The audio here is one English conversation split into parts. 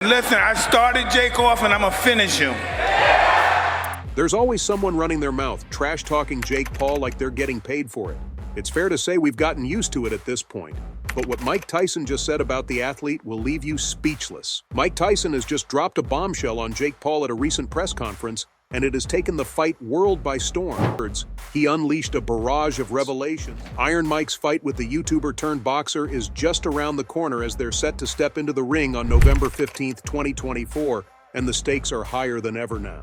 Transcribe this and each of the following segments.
Listen, I started Jake off and I'm gonna finish him. There's always someone running their mouth, trash-talking Jake Paul like they're getting paid for it. It's fair to say we've gotten used to it at this point. But what Mike Tyson just said about the athlete will leave you speechless. Mike Tyson has just dropped a bombshell on Jake Paul at a recent press conference, and it has taken the fight world by storm. He unleashed a barrage of revelations. Iron Mike's fight with the YouTuber-turned-boxer is just around the corner as they're set to step into the ring on November 15th, 2024, and the stakes are higher than ever now.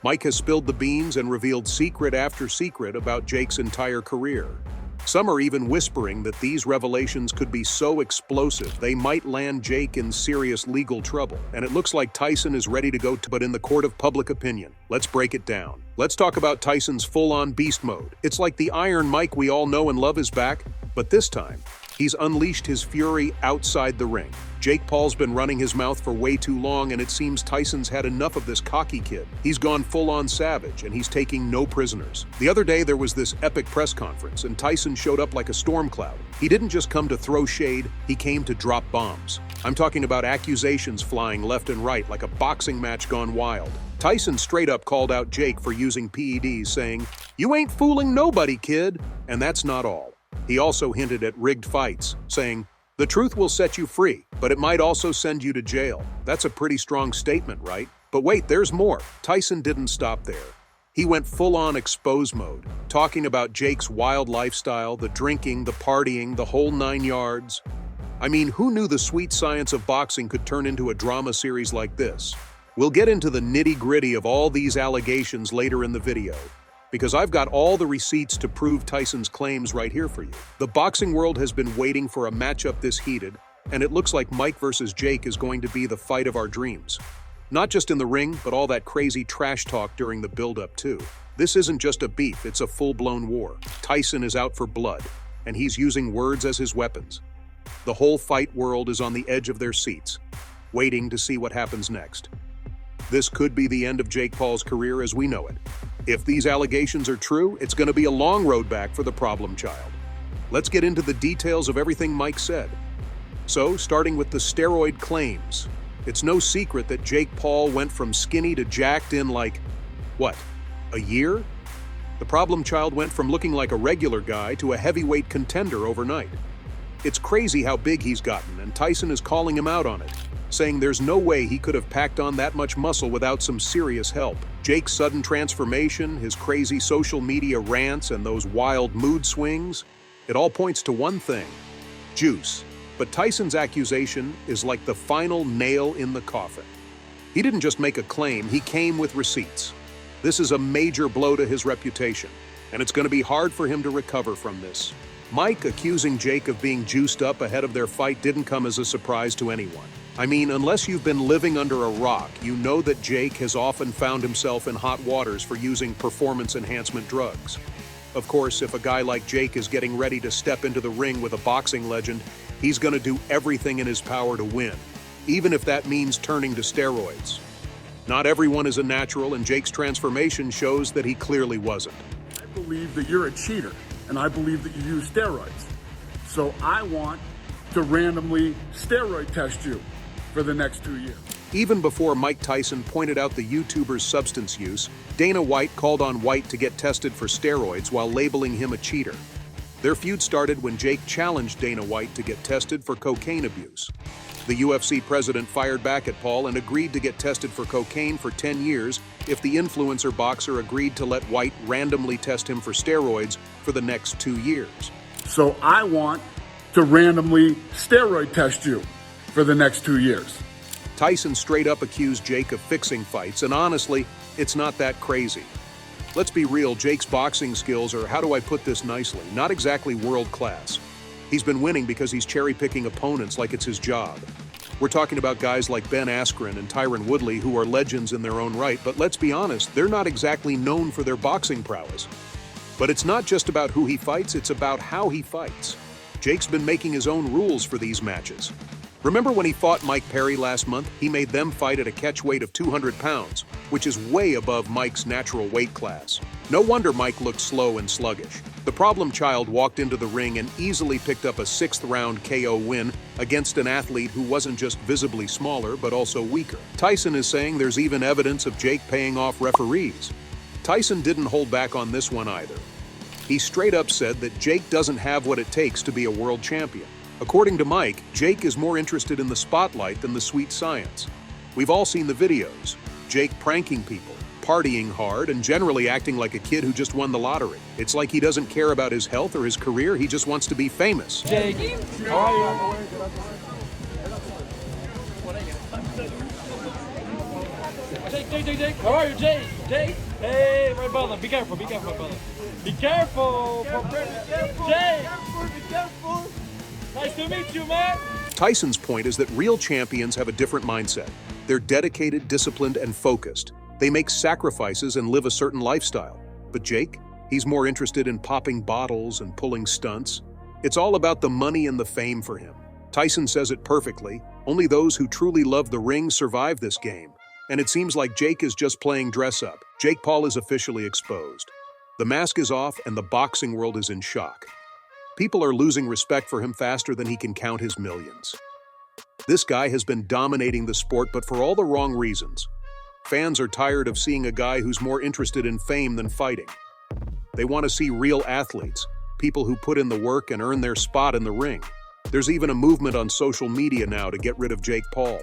Mike has spilled the beans and revealed secret after secret about Jake's entire career. Some are even whispering that these revelations could be so explosive they might land Jake in serious legal trouble. And it looks like Tyson is ready to go, but in the court of public opinion. Let's break it down. Let's talk about Tyson's full-on beast mode. It's like the Iron Mike we all know and love is back, but this time, he's unleashed his fury outside the ring. Jake Paul's been running his mouth for way too long, and it seems Tyson's had enough of this cocky kid. He's gone full-on savage, and he's taking no prisoners. The other day, there was this epic press conference, and Tyson showed up like a storm cloud. He didn't just come to throw shade, he came to drop bombs. I'm talking about accusations flying left and right like a boxing match gone wild. Tyson straight up called out Jake for using PEDs, saying, "You ain't fooling nobody, kid." And that's not all. He also hinted at rigged fights, saying, "The truth will set you free, but it might also send you to jail." That's a pretty strong statement, right? But wait, there's more. Tyson didn't stop there. He went full-on expose mode, talking about Jake's wild lifestyle, the drinking, the partying, the whole 9 yards. I mean, who knew the sweet science of boxing could turn into a drama series like this? We'll get into the nitty-gritty of all these allegations later in the video, because I've got all the receipts to prove Tyson's claims right here for you. The boxing world has been waiting for a matchup this heated, and it looks like Mike versus Jake is going to be the fight of our dreams. Not just in the ring, but all that crazy trash talk during the build-up too. This isn't just a beef, it's a full-blown war. Tyson is out for blood, and he's using words as his weapons. The whole fight world is on the edge of their seats, waiting to see what happens next. This could be the end of Jake Paul's career as we know it. If these allegations are true, it's going to be a long road back for the problem child. Let's get into the details of everything Mike said. So, starting with the steroid claims. It's no secret that Jake Paul went from skinny to jacked in like, what, a year? The problem child went from looking like a regular guy to a heavyweight contender overnight. It's crazy how big he's gotten, and Tyson is calling him out on it, saying there's no way he could have packed on that much muscle without some serious help. Jake's sudden transformation, his crazy social media rants, and those wild mood swings, it all points to one thing: juice. But Tyson's accusation is like the final nail in the coffin. He didn't just make a claim, he came with receipts. This is a major blow to his reputation, and it's going to be hard for him to recover from this. Mike accusing Jake of being juiced up ahead of their fight didn't come as a surprise to anyone. I mean, unless you've been living under a rock, you know that Jake has often found himself in hot waters for using performance enhancement drugs. Of course, if a guy like Jake is getting ready to step into the ring with a boxing legend, he's going to do everything in his power to win, even if that means turning to steroids. Not everyone is a natural, and Jake's transformation shows that he clearly wasn't. I believe that you're a cheater, and I believe that you use steroids. So I want to randomly steroid test you for the next 2 years. Even before Mike Tyson pointed out the YouTuber's substance use, Dana White called on White to get tested for steroids while labeling him a cheater. Their feud started when Jake challenged Dana White to get tested for cocaine abuse. The UFC president fired back at Paul and agreed to get tested for cocaine for 10 years if the influencer boxer agreed to let White randomly test him for steroids for the next 2 years. So I want to randomly steroid test you for the next 2 years. Tyson straight up accused Jake of fixing fights, and honestly, it's not that crazy. Let's be real, Jake's boxing skills are, how do I put this nicely, not exactly world class. He's been winning because he's cherry-picking opponents like it's his job. We're talking about guys like Ben Askren and Tyron Woodley who are legends in their own right, but let's be honest, they're not exactly known for their boxing prowess. But it's not just about who he fights, it's about how he fights. Jake's been making his own rules for these matches. Remember when he fought Mike Perry last month? He made them fight at a catch weight of 200 pounds, which is way above Mike's natural weight class. No wonder Mike looked slow and sluggish. The problem child walked into the ring and easily picked up a 6th-round KO win against an athlete who wasn't just visibly smaller, but also weaker. Tyson is saying there's even evidence of Jake paying off referees. Tyson didn't hold back on this one either. He straight up said that Jake doesn't have what it takes to be a world champion. According to Mike, Jake is more interested in the spotlight than the sweet science. We've all seen the videos. Jake pranking people, partying hard, and generally acting like a kid who just won the lottery. It's like he doesn't care about his health or his career, he just wants to be famous. Jake, how are you? Jake, how are you, Jake? Jake? Hey, my brother, be careful, my brother. Be careful! Jake! Be careful! Nice to meet you, man! Tyson's point is that real champions have a different mindset. They're dedicated, disciplined, and focused. They make sacrifices and live a certain lifestyle. But Jake? He's more interested in popping bottles and pulling stunts. It's all about the money and the fame for him. Tyson says it perfectly. Only those who truly love the ring survive this game. And it seems like Jake is just playing dress-up. Jake Paul is officially exposed. The mask is off and the boxing world is in shock. People are losing respect for him faster than he can count his millions. This guy has been dominating the sport, but for all the wrong reasons. Fans are tired of seeing a guy who's more interested in fame than fighting. They want to see real athletes, people who put in the work and earn their spot in the ring. There's even a movement on social media now to get rid of Jake Paul.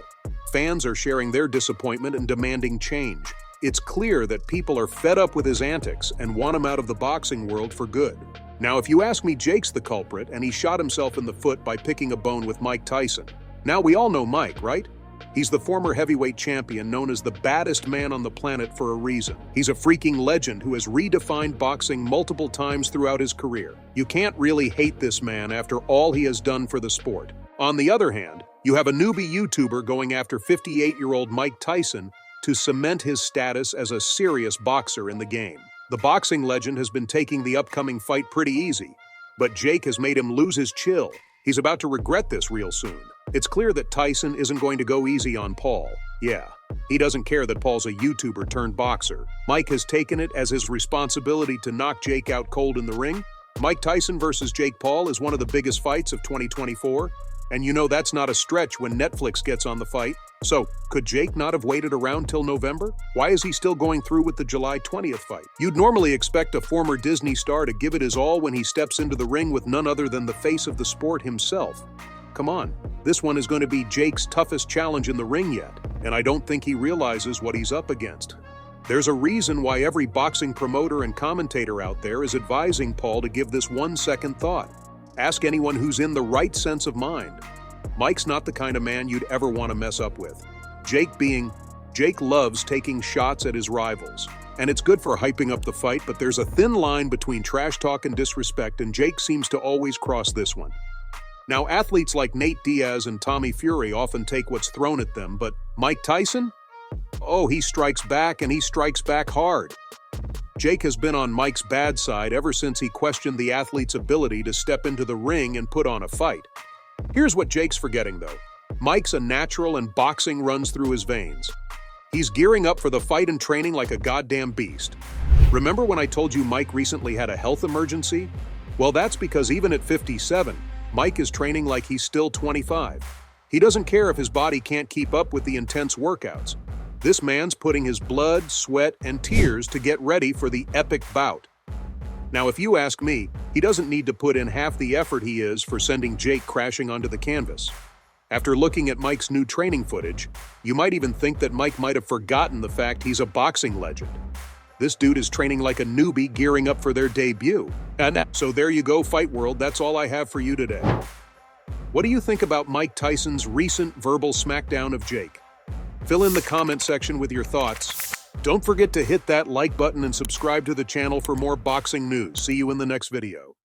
Fans are sharing their disappointment and demanding change. It's clear that people are fed up with his antics and want him out of the boxing world for good. Now, if you ask me, Jake's the culprit, and he shot himself in the foot by picking a bone with Mike Tyson. Now, we all know Mike, right? He's the former heavyweight champion known as the baddest man on the planet for a reason. He's a freaking legend who has redefined boxing multiple times throughout his career. You can't really hate this man after all he has done for the sport. On the other hand, you have a newbie YouTuber going after 58-year-old Mike Tyson to cement his status as a serious boxer in the game. The boxing legend has been taking the upcoming fight pretty easy, but Jake has made him lose his chill. He's about to regret this real soon. It's clear that Tyson isn't going to go easy on Paul. Yeah, he doesn't care that Paul's a YouTuber turned boxer. Mike has taken it as his responsibility to knock Jake out cold in the ring. Mike Tyson versus Jake Paul is one of the biggest fights of 2024, and you know that's not a stretch when Netflix gets on the fight. So, could Jake not have waited around till November? Why is he still going through with the July 20th fight? You'd normally expect a former Disney star to give it his all when he steps into the ring with none other than the face of the sport himself. Come on, this one is going to be Jake's toughest challenge in the ring yet, and I don't think he realizes what he's up against. There's a reason why every boxing promoter and commentator out there is advising Paul to give this 1 second thought. Ask anyone who's in the right sense of mind. Mike's not the kind of man you'd ever want to mess up with. Jake loves taking shots at his rivals. And it's good for hyping up the fight, but there's a thin line between trash talk and disrespect, and Jake seems to always cross this one. Now, athletes like Nate Diaz and Tommy Fury often take what's thrown at them, but Mike Tyson? Oh, he strikes back, and he strikes back hard. Jake has been on Mike's bad side ever since he questioned the athlete's ability to step into the ring and put on a fight. Here's what Jake's forgetting, though. Mike's a natural and boxing runs through his veins. He's gearing up for the fight and training like a goddamn beast. Remember when I told you Mike recently had a health emergency? Well, that's because even at 57, Mike is training like he's still 25. He doesn't care if his body can't keep up with the intense workouts. This man's putting his blood, sweat, and tears to get ready for the epic bout. Now, if you ask me, he doesn't need to put in half the effort he is for sending Jake crashing onto the canvas. After looking at Mike's new training footage, you might even think that Mike might have forgotten the fact he's a boxing legend. This dude is training like a newbie gearing up for their debut. And so there you go, Fight World, that's all I have for you today. What do you think about Mike Tyson's recent verbal smackdown of Jake? Fill in the comment section with your thoughts. Don't forget to hit that like button and subscribe to the channel for more boxing news. See you in the next video.